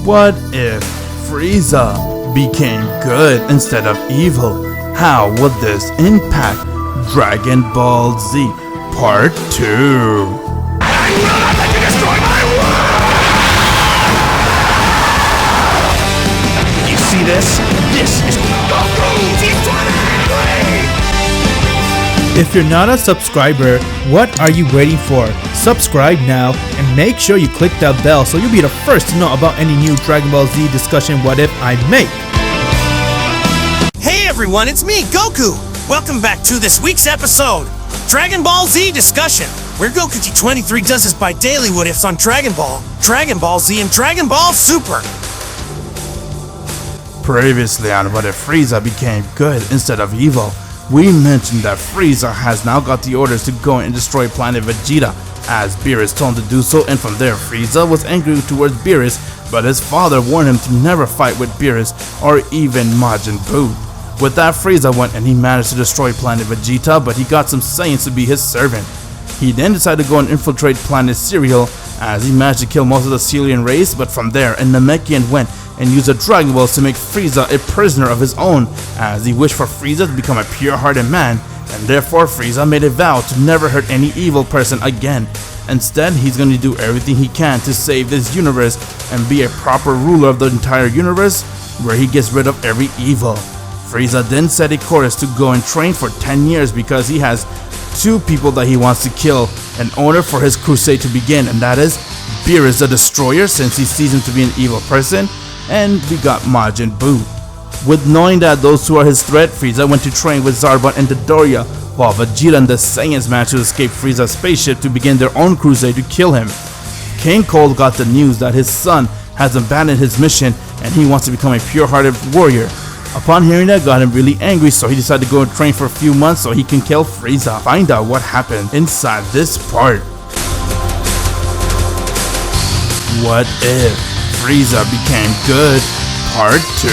What if Frieza became good instead of evil? How would this impact Dragon Ball Z Part 2? I will not let you destroy my world! You see this? This is Goku T20! If you're not a subscriber, what are you waiting for? Subscribe now and make sure you click that bell so you'll be the first to know about any new Dragon Ball Z discussion what if I make. Hey everyone, it's me, Goku! Welcome back to this week's episode, Dragon Ball Z discussion, where Goku G23 does his bi-daily what ifs on Dragon Ball Z, and Dragon Ball Super. Previously on What If Frieza Became Good Instead of Evil, we mentioned that Frieza has now got the orders to go and destroy planet Vegeta, as Beerus told him to do so, and from there Frieza was angry towards Beerus, but his father warned him to never fight with Beerus or even Majin Buu. With that, Frieza went and he managed to destroy planet Vegeta, but he got some Saiyans to be his servant. He then decided to go and infiltrate planet Cereal, as he managed to kill most of the Cerealian race, but from there, a Namekian went and used the Dragon Balls to make Frieza a prisoner of his own, as he wished for Frieza to become a pure-hearted man, and therefore Frieza made a vow to never hurt any evil person again. Instead, he's going to do everything he can to save this universe and be a proper ruler of the entire universe, where he gets rid of every evil. Frieza then set a course to go and train for 10 years because he has two people that he wants to kill in order for his crusade to begin, and that is Beerus the Destroyer, since he sees him to be an evil person, and we got Majin Buu. With knowing that those two are his threat, Frieza went to train with Zarbon and Dodoria, while Vegeta and the Saiyans managed to escape Frieza's spaceship to begin their own crusade to kill him. King Cold got the news that his son has abandoned his mission and he wants to become a pure-hearted warrior. Upon hearing that, got him really angry, so he decided to go and train for a few months so he can kill Frieza. Find out what happened inside this part. What if Frieza became good? Part 2.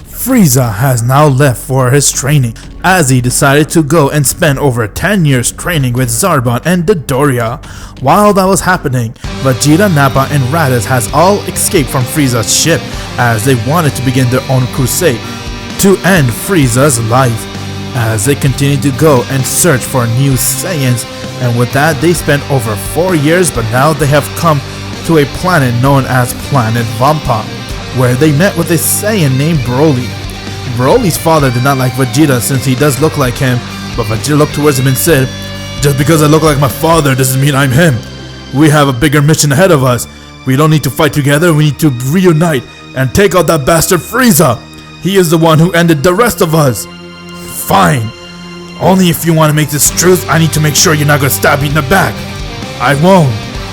Frieza has now left for his training, as he decided to go and spend over 10 years training with Zarbon and Dodoria. While that was happening, Vegeta, Nappa, and Raditz has all escaped from Frieza's ship, as they wanted to begin their own crusade to end Frieza's life. As they continue to go and search for new Saiyans, and with that they spent over 4 years, but now they have come to a planet known as Planet Vampa, where they met with a Saiyan named Broly. Broly's father did not like Vegeta since he does look like him, but Vegeta looked towards him and said, "Just because I look like my father doesn't mean I'm him. We have a bigger mission ahead of us. We don't need to fight together, we need to reunite and take out that bastard Frieza. He is the one who ended the rest of us." "Fine. Only if you want to make this truth, I need to make sure you're not going to stab me in the back." "I won't.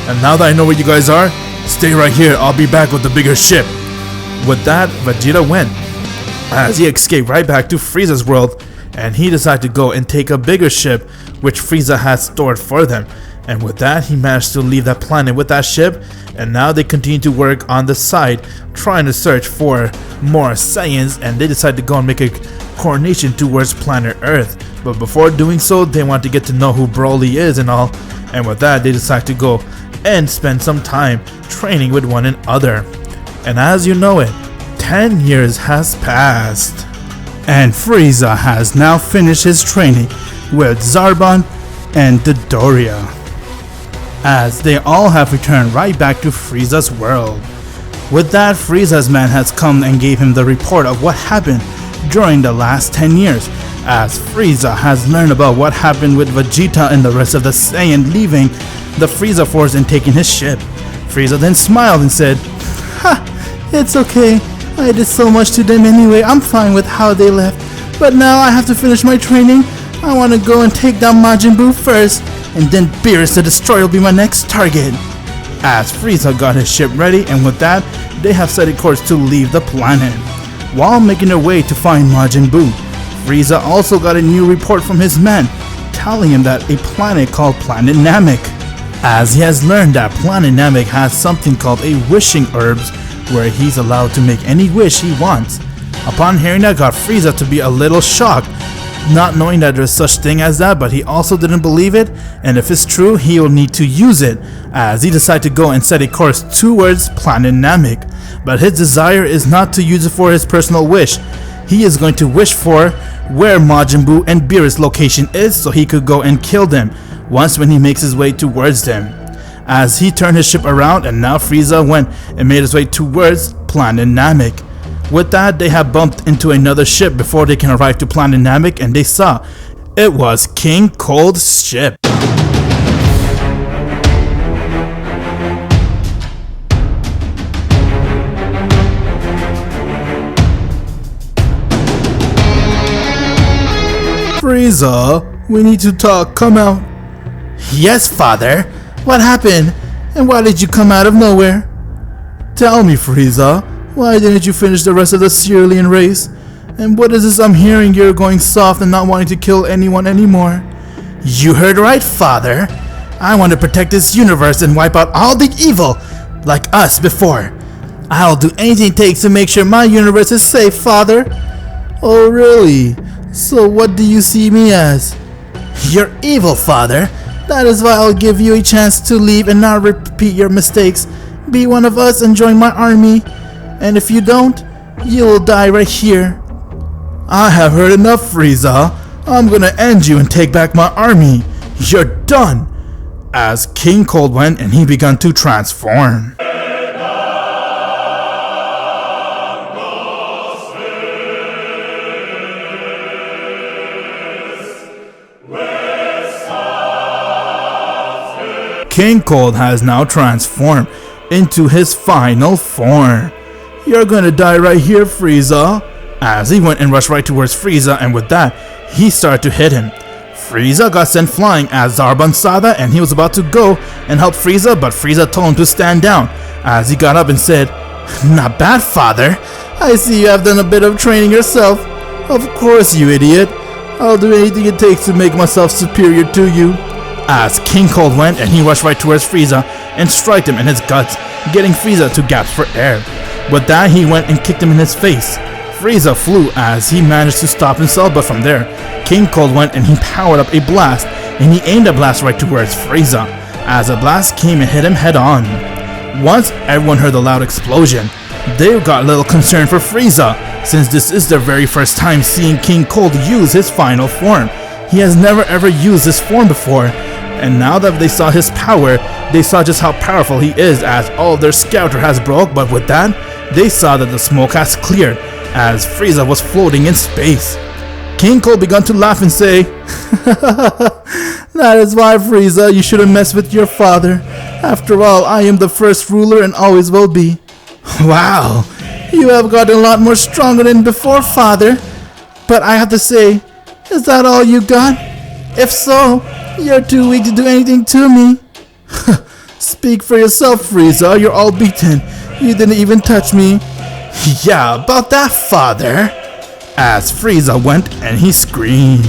And now that I know where you guys are, stay right here. I'll be back with the bigger ship." With that, Vegeta went, as he escaped right back to Frieza's world, and he decided to go and take a bigger ship which Frieza had stored for them. And with that, he managed to leave that planet with that ship, and now they continue to work on the side trying to search for more Saiyans, and they decided to go and make a coronation towards planet Earth. But before doing so, they want to get to know who Broly is and all, and with that they decide to go and spend some time training with one another. And as you know it, 10 years has passed, and Frieza has now finished his training with Zarbon and Dodoria, as they all have returned right back to Frieza's world. With that, Frieza's man has come and gave him the report of what happened during the last 10 years, as Frieza has learned about what happened with Vegeta and the rest of the Saiyan leaving the Frieza force and taking his ship. Frieza then smiled and said, "Ha, it's okay. I did so much to them anyway. I'm fine with how they left. But now I have to finish my training. I want to go and take down Majin Buu first, and then Beerus the Destroyer will be my next target." As Frieza got his ship ready, and with that, they have set a course to leave the planet. While making their way to find Majin Buu, Frieza also got a new report from his men, telling him that a planet called Planet Namek, as he has learned that Planet Namek has something called a wishing herbs, where he's allowed to make any wish he wants. Upon hearing that, got Frieza to be a little shocked, not knowing that there's such thing as that, but he also didn't believe it, and if it's true, he will need to use it, as he decided to go and set a course towards planet Namek. But his desire is not to use it for his personal wish. He is going to wish for where Majin Buu and Beerus' location is, so he could go and kill them once when he makes his way towards them. As he turned his ship around, and now Frieza went and made his way towards planet Namek. With that, they had bumped into another ship before they can arrive to planet Namek, and they saw it was King Cold's ship. Frieza, we need to talk. Come out. Yes, father. What happened? And why did you come out of nowhere? Tell me, Frieza. Why didn't you finish the rest of the Cerulean race? And what is this I'm hearing? You're going soft and not wanting to kill anyone anymore. You heard right, father. I want to protect this universe and wipe out all the evil like us before. I'll do anything it takes to make sure my universe is safe, father. Oh, really? So what do you see me as? You're evil, father. That is why I'll give you a chance to leave and not repeat your mistakes. Be one of us and join my army. And if you don't, you will die right here. I have heard enough, Frieza. I'm gonna end you and take back my army. You're done. As King Cold went and he began to transform. King Cold has now transformed into his final form. You're gonna die right here, Frieza. As he went and rushed right towards Frieza, and with that, he started to hit him. Frieza got sent flying as Zarbon saw that, and he was about to go and help Frieza, but Frieza told him to stand down. As he got up and said, "Not bad, father. I see you have done a bit of training yourself." "Of course, you idiot. I'll do anything it takes to make myself superior to you." As King Cold went and he rushed right towards Frieza and struck him in his guts, getting Frieza to gasp for air. With that, he went and kicked him in his face. Frieza flew as he managed to stop himself, but from there, King Cold went and he powered up a blast, and he aimed a blast right towards Frieza, as a blast came and hit him head on. Once everyone heard the loud explosion, they got a little concerned for Frieza, since this is their very first time seeing King Cold use his final form. He has never ever used this form before, and now that they saw his power, they saw just how powerful he is, as all of their scouter has broke, but with that, they saw that the smoke has cleared, as Frieza was floating in space. King Cold began to laugh and say, "That is why, Frieza, you shouldn't mess with your father. After all, I am the first ruler and always will be." "Wow, you have gotten a lot more stronger than before, father. But I have to say, is that all you got? If so, you're too weak to do anything to me." "Speak for yourself, Frieza. You're all beaten. You didn't even touch me." "Yeah, about that, father." As Frieza went and he screamed.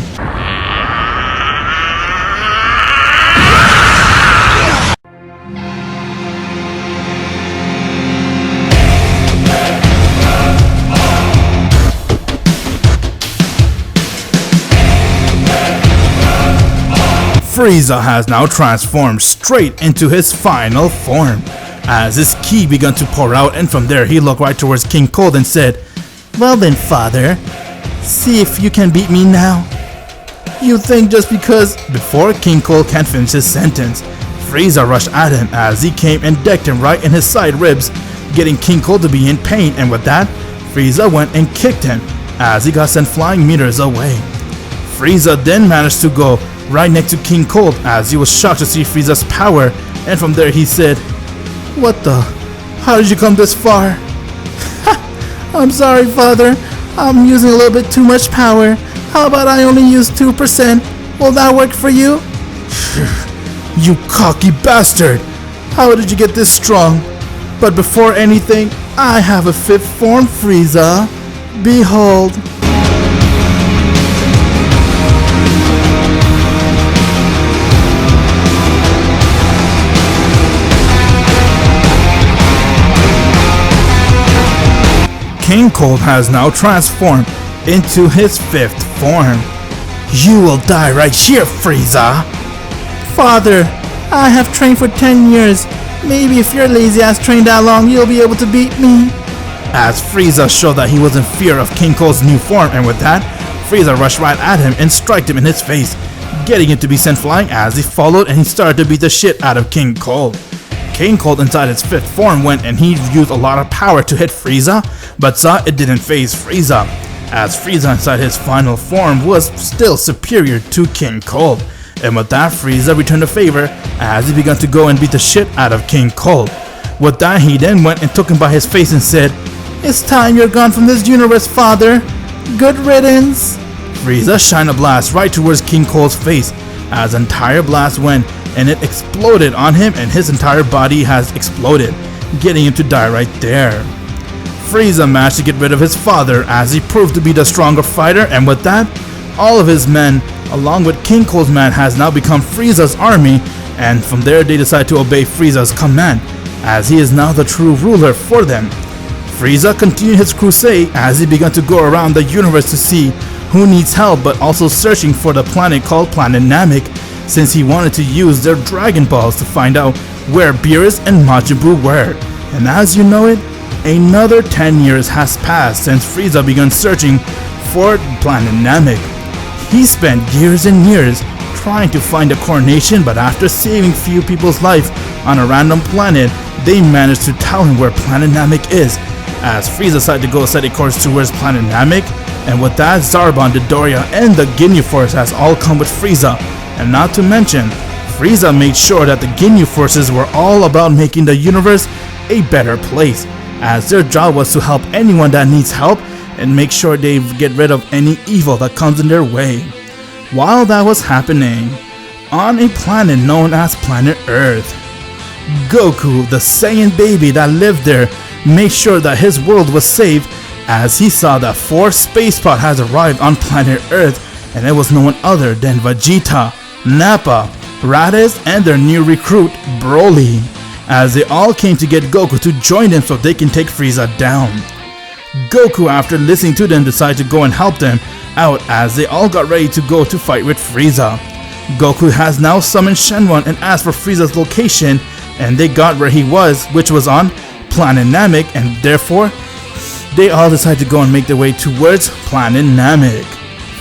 Frieza has now transformed straight into his final form, as his ki began to pour out, and from there he looked right towards King Cold and said, "Well then, father, see if you can beat me now." "You think just because—" Before King Cold can finish his sentence, Frieza rushed at him as he came and decked him right in his side ribs, getting King Cold to be in pain, and with that, Frieza went and kicked him as he got sent flying meters away. Frieza then managed to go right next to King Cold as he was shocked to see Frieza's power, and from there he said, "What the? How did you come this far?" "I'm sorry, father. I'm using a little bit too much power. How about I only use 2%? Will that work for you?" "You cocky bastard! How did you get this strong? But before anything, I have a fifth form, Frieza. Behold." King Cold has now transformed into his fifth form. You will die right here, Frieza. Father, I have trained for 10 years. Maybe if your lazy ass trained that long, you'll be able to beat me. As Frieza showed that he was in fear of King Cold's new form, and with that, Frieza rushed right at him and struck him in his face, getting him to be sent flying as he followed, and he started to beat the shit out of King Cold. King Cold inside his fifth form went and he used a lot of power to hit Frieza, but saw it didn't phase Frieza, as Frieza inside his final form was still superior to King Cold. And with that, Frieza returned the favor as he began to go and beat the shit out of King Cold. With that, he then went and took him by his face and said, "It's time you're gone from this universe, father. Good riddance." Frieza shined a blast right towards King Cold's face as an entire blast went and it exploded on him, and his entire body has exploded, getting him to die right there. Frieza managed to get rid of his father as he proved to be the stronger fighter, and with that, all of his men along with King Cold's men has now become Frieza's army, and from there they decide to obey Frieza's command as he is now the true ruler for them. Frieza continued his crusade as he began to go around the universe to see who needs help, but also searching for the planet called Planet Namek, since he wanted to use their Dragon Balls to find out where Beerus and Majin Buu were. And as you know it, another 10 years has passed since Frieza began searching for Planet Namek. He spent years and years trying to find a coronation, but after saving few people's life on a random planet, they managed to tell him where Planet Namek is, as Frieza decided to go set a course towards Planet Namek, and with that, Zarbon, Dodoria, and the Ginyu Force has all come with Frieza. And not to mention, Frieza made sure that the Ginyu Forces were all about making the universe a better place, as their job was to help anyone that needs help and make sure they get rid of any evil that comes in their way. While that was happening, on a planet known as Planet Earth, Goku, the Saiyan baby that lived there, made sure that his world was safe as he saw that 4 space pods has arrived on Planet Earth, and it was no one other than Vegeta, Nappa, Raditz, and their new recruit, Broly, as they all came to get Goku to join them so they can take Frieza down. Goku, after listening to them, decided to go and help them out as they all got ready to go to fight with Frieza. Goku has now summoned Shenron and asked for Frieza's location, and they got where he was, which was on Planet Namek, and therefore they all decided to go and make their way towards Planet Namek.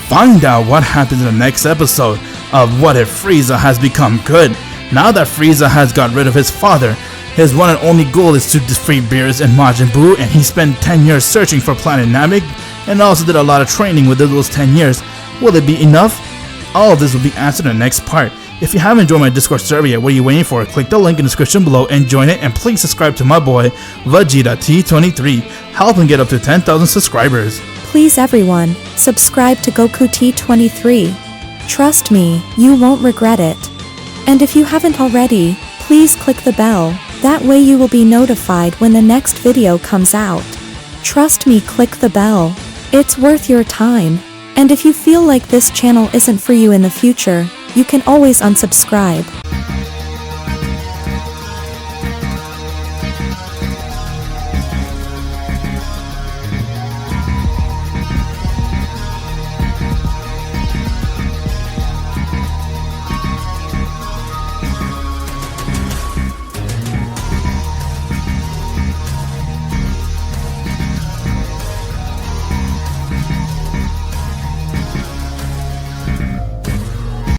Find out what happens in the next episode of What If Frieza Has Become Good. Now that Frieza has got rid of his father, his one and only goal is to defeat Beerus and Majin Buu, and he spent 10 years searching for Planet Namek and also did a lot of training within those 10 years. Will it be enough? All of this will be answered in the next part. If you haven't joined my Discord server yet, what are you waiting for? Click the link in the description below and join it, and please subscribe to my boy Vegeta T23. Help him get up to 10,000 subscribers. Please everyone, subscribe to Goku T23. Trust me, you won't regret it. And if you haven't already, please click the bell, that way you will be notified when the next video comes out. Trust me, click the bell. It's worth your time. And if you feel like this channel isn't for you in the future, you can always unsubscribe.